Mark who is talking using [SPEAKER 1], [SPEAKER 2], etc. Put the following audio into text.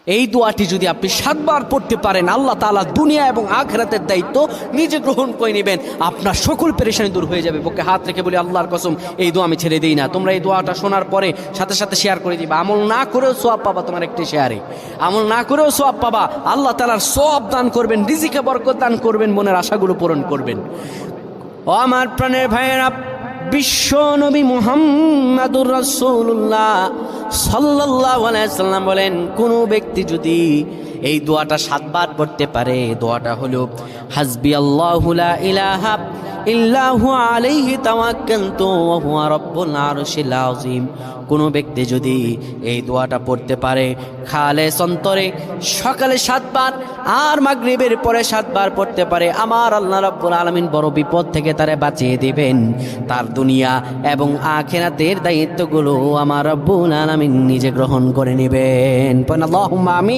[SPEAKER 1] এই দোয়াটি যদি আপনি 7 বার পড়তে পারেন, আল্লাহ তাআলা দুনিয়া এবং আখিরাতের দায়িত্ব নিজে গ্রহণ করে নেবেন। আপনার সকল পেরেশানি দূর হয়ে যাবে। বুকে হাত রেখে বলি, আল্লাহর কসম এই দোয়া আমি ছেড়ে দিই না। তোমরা এই দোয়াটা শোনার পরে সাথে সাথে শেয়ার করে দিবা। আমল না করেও সওয়াব পাবা, তোমার একটি শেয়ারে আমল না করেও সওয়াব পাবা। আল্লাহ তাআলার সওয়াব দান করবেন, রিজিকে বরকত দান করবেন, মনের আশাগুলো পূরণ করবেন। ও আমার প্রাণের ভাইয়েরা, বিশ্ব নবী মুহাম্মাদুর রাসূলুল্লাহ সাল্লাল্লাহু আলাইহি সাল্লাম বলেন, কোনো ব্যক্তি যদি এই দোয়াটা 7 বার পড়তে পারে, দোয়াটা হলো হাসবি আল্লাহু লা ইলাহা ইল্লাহু আলাইহি তাওয়াক্কালতু ওয়া হুয়া রাব্বুল আরশিল আযীম। কোনো ব্যক্তি যদি এই দোয়াটা পড়তে পারে খালেস অন্তরে সকালে 7 বার আর মাগরিবের পরে 7 বার পড়তে পারে, আমার আল্লাহ রাব্বুল আলামিন বড় বিপদ থেকে তারে বাঁচিয়ে দিবেন। তার দুনিয়া এবং আখিরাতের দায়িত্বগুলো আমার রাব্বুল আলামিন নিজে গ্রহণ করে নেবেন। আল্লাহুম্মা আমিন।